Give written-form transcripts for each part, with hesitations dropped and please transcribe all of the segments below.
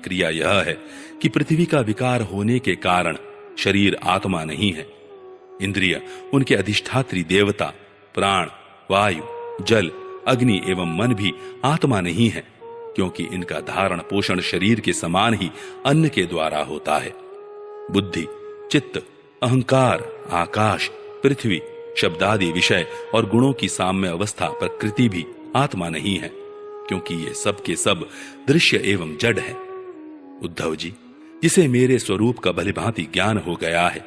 प्रक्रिया यह है कि पृथ्वी का विकार होने के कारण शरीर आत्मा नहीं है। इंद्रिय, उनके अधिष्ठात्री देवता, प्राण, वायु, जल, अग्नि एवं मन भी आत्मा नहीं है, क्योंकि इनका धारण पोषण शरीर के समान ही अन्न के द्वारा होता है। बुद्धि, चित्त, अहंकार, आकाश, पृथ्वी, शब्दादि विषय और गुणों की साम्य अवस्था प्रकृति भी आत्मा नहीं है, क्योंकि ये सब के सब दृश्य एवं जड़ है। उद्धव जी, जिसे मेरे स्वरूप का भलीभांति ज्ञान हो गया है,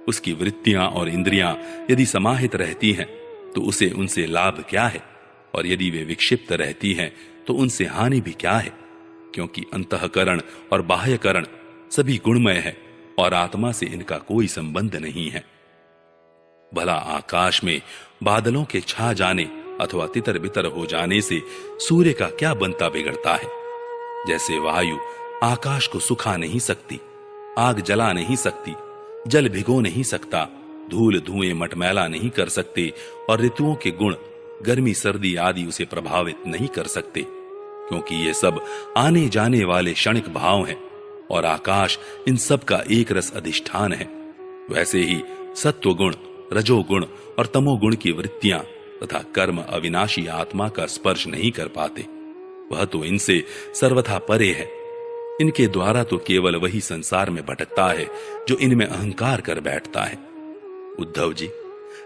उसकी वृत्तियां और इंद्रियां यदि समाहित रहती हैं तो उसे उनसे लाभ क्या है, और यदि वे विक्षिप्त रहती हैं तो उनसे हानि भी क्या है, क्योंकि अंतःकरण और बाह्यकरण सभी गुणमय है और आत्मा से इनका कोई संबंध नहीं है। भला आकाश में बादलों के छा जाने अथवा तितर बितर हो जाने से सूर्य का क्या बनता बिगड़ता है? जैसे वायु आकाश को सुखा नहीं सकती, आग जला नहीं सकती, जल भिगो नहीं सकता, धूल धुएं मटमैला नहीं कर सकते और ऋतुओं के गुण गर्मी सर्दी आदि उसे प्रभावित नहीं कर सकते, क्योंकि ये सब आने जाने वाले क्षणिक भाव हैं और आकाश इन सब का एक रस अधिष्ठान है। वैसे ही सत्वगुण, रजोगुण और तमोगुण की वृत्तियां तथा कर्म अविनाशी आत्मा का स्पर्श नहीं कर पाते। वह तो इनसे सर्वथा परे है। इनके द्वारा तो केवल वही संसार में भटकता है जो इनमें अहंकार कर बैठता है। उद्धव जी,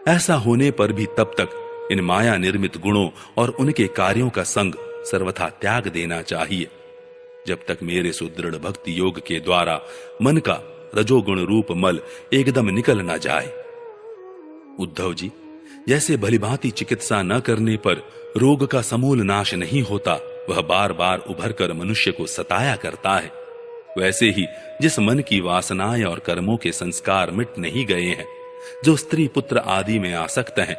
ऐसा होने पर भी तब तक इन माया निर्मित गुणों और उनके कार्यों का संग सर्वथा त्याग देना चाहिए, जब तक मेरे सुदृढ़ भक्ति योग के द्वारा मन का रजोगुण रूप मल एकदम निकल न जाए। उद्धव जी, जैसे भलीभांति चिकित्सा न करने पर रोग का समूल नाश नहीं होता, वह बार बार उभर कर मनुष्य को सताया करता है, वैसे ही जिस मन की वासनाएं और कर्मों के संस्कार मिट नहीं गए हैं, जो स्त्री पुत्र आदि में आसक्त हैं,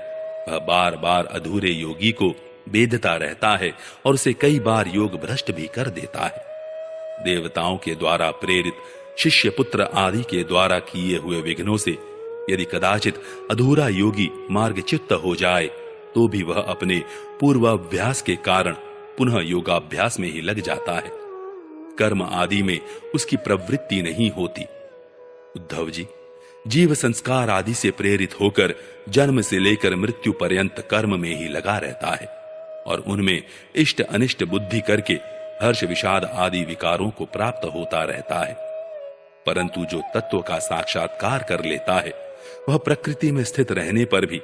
वह बार बार अधूरे योगी को बेधता रहता है और उसे कई बार योग भ्रष्ट भी कर देता है। देवताओं के द्वारा प्रेरित शिष्य पुत्र आदि के द्वारा किए हुए विघ्नों से यदि कदाचित अधूरा योगी मार्गच्युत हो जाए तो भी वह अपने पूर्वाभ्यास के कारण पुनः योगाभ्यास में ही लग जाता है। कर्म आदि में उसकी प्रवृत्ति नहीं होती। उद्धव जी, जीव संस्कार आदि से प्रेरित होकर जन्म से लेकर मृत्यु पर्यंत कर्म में ही लगा रहता है और उनमें इष्ट अनिष्ट बुद्धि करके हर्ष विषाद आदि विकारों को प्राप्त होता रहता है। परंतु जो तत्व का साक्षात्कार कर लेता है, वह प्रकृति में स्थित रहने पर भी,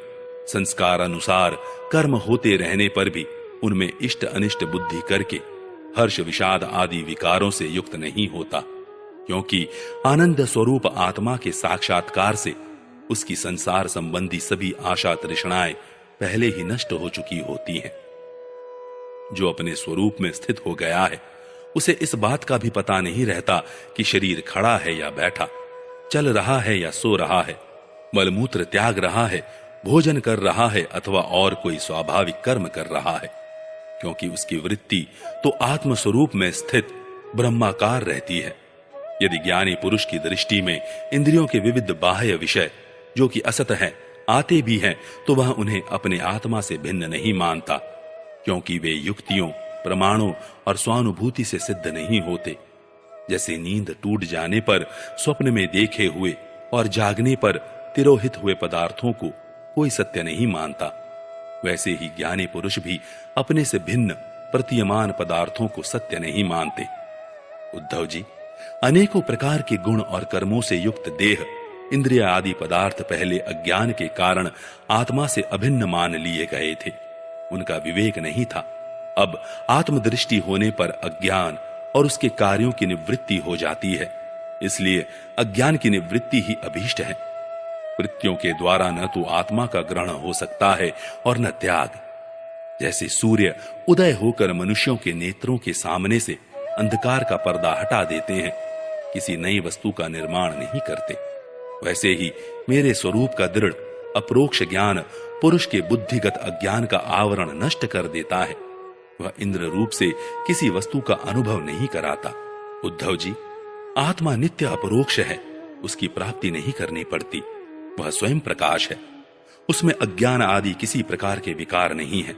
संस्कार अनुसार कर्म होते रहने पर भी उनमें इष्ट अनिष्ट बुद्धि करके हर्ष विषाद आदि विकारों से युक्त नहीं होता, क्योंकि आनंद स्वरूप आत्मा के साक्षात्कार से उसकी संसार संबंधी सभी आशा तृष्णाएं पहले ही नष्ट हो चुकी होती हैं। जो अपने स्वरूप में स्थित हो गया है, उसे इस बात का भी पता नहीं रहता कि शरीर खड़ा है या बैठा, चल रहा है या सो रहा है, मलमूत्र त्याग रहा है, भोजन कर रहा है अथवा और कोई स्वाभाविक कर्म कर रहा है, क्योंकि उसकी वृत्ति तो आत्म स्वरूप में स्थित ब्रह्माकार रहती है। यदि ज्ञानी पुरुष की दृष्टि में इंद्रियों के विविध बाह्य विषय जो कि असत हैं आते भी हैं, तो वह उन्हें अपने आत्मा से भिन्न नहीं मानता, क्योंकि वे युक्तियों, प्रमाणों और स्वानुभूति से सिद्ध नहीं होते। जैसे नींद टूट जाने पर स्वप्न में देखे हुए और जागने पर तिरोहित हुए पदार्थों को कोई सत्य नहीं मानता, वैसे ही ज्ञानी पुरुष भी अपने से भिन्न प्रतीयमान पदार्थों को सत्य नहीं मानते। उद्धव जी, अनेकों प्रकार के गुण और कर्मों से युक्त देह, इंद्रिय आदि पदार्थ पहले अज्ञान के कारण आत्मा से अभिन्न मान लिए गए थे। उनका विवेक नहीं था। अब आत्मदृष्टि होने पर अज्ञान और उसके कार्यों की निवृत्ति हो जाती है, इसलिए अज्ञान की निवृत्ति ही अभीष्ट है। वृत्तियों के द्वारा न तो आत्मा का ग्रहण हो सकता है और न त्याग। जैसे सूर्य उदय होकर मनुष्यों के नेत्रों के सामने से अंधकार का पर्दा हटा देते हैं, किसी नई वस्तु का निर्माण नहीं करते, वैसे ही मेरे स्वरूप का दृढ़ अप्रोक्ष ज्ञान पुरुष के बुद्धिगत अज्ञान का आवरण नष्ट कर देता है। वह इंद्र रूप से किसी वस्तु का अनुभव नहीं कराता। उद्धव जी, आत्मा नित्य अपरोक्ष है, उसकी प्राप्ति नहीं करनी पड़ती। वह स्वयं प्रकाश है, उसमें अज्ञान आदि किसी प्रकार के विकार नहीं है।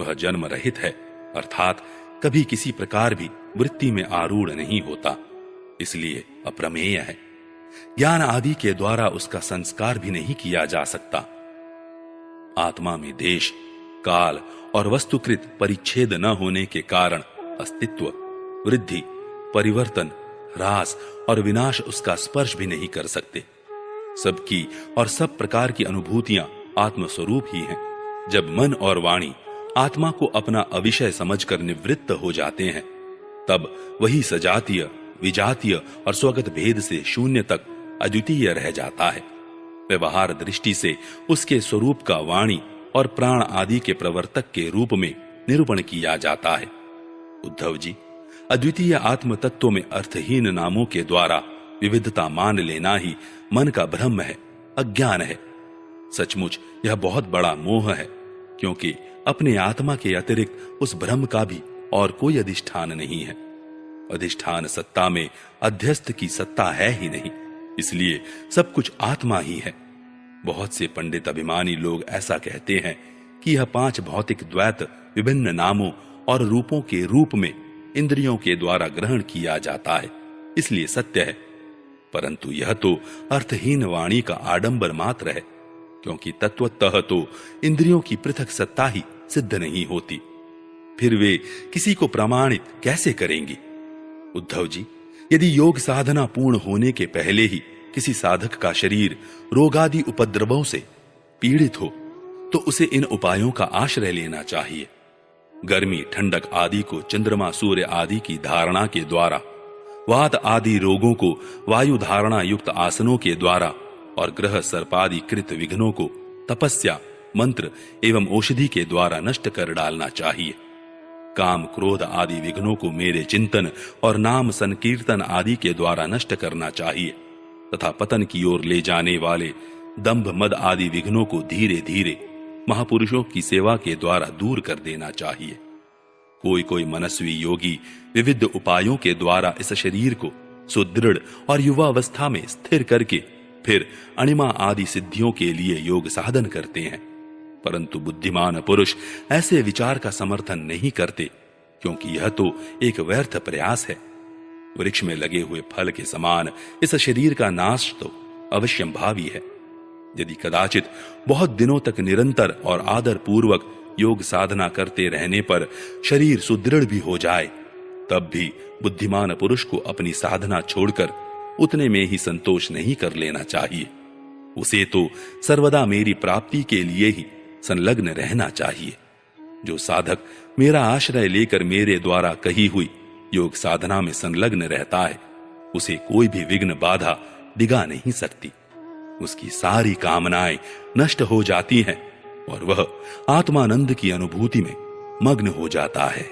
वह जन्म रहित है, अर्थात कभी किसी प्रकार भी वृत्ति में आरूढ़ नहीं होता, इसलिए अप्रमेय है। ज्ञान आदि के द्वारा उसका संस्कार भी नहीं किया जा सकता। आत्मा में देश, काल और वस्तुकृत परिच्छेद न होने के कारण अस्तित्व, वृद्धि, परिवर्तन, ह्रास और विनाश उसका स्पर्श भी नहीं कर सकते। सबकी और सब प्रकार की अनुभूतियां आत्मस्वरूप ही हैं। जब मन और वाणी आत्मा को अपना अविषय समझकर निवृत्त हो जाते हैं, तब वही सजातीय, विजातीय और स्वगत भेद से शून्य तक अद्वितीय रह जाता है। व्यवहार दृष्टि से उसके स्वरूप का वाणी और प्राण आदि के प्रवर्तक के रूप में निरूपण किया जाता है। उद्धव जी, अद्वितीय आत्म तत्व में अर्थहीन नामों के द्वारा विविधता मान लेना ही मन का भ्रम है, अज्ञान है। सचमुच यह बहुत बड़ा मोह है, क्योंकि अपने आत्मा के अतिरिक्त उस भ्रम का भी और कोई अधिष्ठान नहीं है। अधिष्ठान सत्ता में अध्यस्त की सत्ता है ही नहीं, इसलिए सब कुछ आत्मा ही है। बहुत से पंडित अभिमानी लोग ऐसा कहते हैं कि यह 5 भौतिक द्वैत विभिन्न नामों और रूपों के रूप में इंद्रियों के द्वारा ग्रहण किया जाता है, इसलिए सत्य है। परंतु यह तो अर्थहीन वाणी का आडंबर मात्र है, क्योंकि तत्वतः तो इंद्रियों की पृथक सत्ता ही सिद्ध नहीं होती। फिर वे किसी को प्रमाणित कैसे करेंगी? उद्धव जी, यदि योग साधना पूर्ण होने के पहले ही किसी साधक का शरीर रोगादि उपद्रवों से पीड़ित हो, तो उसे इन उपायों का आश्रय लेना चाहिए। गर्मी, ठंडक आदि को चंद्रमा, सूर्य आदि की धारणा के द्वारा, वात आदि रोगों को वायु धारणा युक्त आसनों के द्वारा और ग्रह सर्पादि कृत विघ्नों को तपस्या, मंत्र एवं औषधि के द्वारा नष्ट कर डालना चाहिए। काम, क्रोध आदि विघ्नों को मेरे चिंतन और नाम संकीर्तन आदि के द्वारा नष्ट करना चाहिए तथा पतन की ओर ले जाने वाले दंभ, मद आदि विघ्नों को धीरे धीरे महापुरुषों की सेवा के द्वारा दूर कर देना चाहिए। कोई कोई मनस्वी योगी विविध उपायों के द्वारा इस शरीर को सुदृढ़ और युवावस्था में स्थिर करके फिर अणिमा आदि सिद्धियों के लिए योग साधन करते हैं, परंतु बुद्धिमान पुरुष ऐसे विचार का समर्थन नहीं करते, क्योंकि यह तो एक व्यर्थ प्रयास है। वृक्ष में लगे हुए फल के समान इस शरीर का नाश तो अवश्यंभावी है। यदि कदाचित बहुत दिनों तक निरंतर और आदर पूर्वक योग साधना करते रहने पर शरीर सुदृढ़ भी हो जाए, तब भी बुद्धिमान पुरुष को अपनी साधना छोड़कर उतने में ही संतोष नहीं कर लेना चाहिए। उसे तो सर्वदा मेरी प्राप्ति के लिए ही संलग्न रहना चाहिए। जो साधक मेरा आश्रय लेकर मेरे द्वारा कही हुई योग साधना में संलग्न रहता है, उसे कोई भी विघ्न बाधा डिगा नहीं सकती। उसकी सारी कामनाएं नष्ट हो जाती हैं और वह आत्मानंद की अनुभूति में मग्न हो जाता है।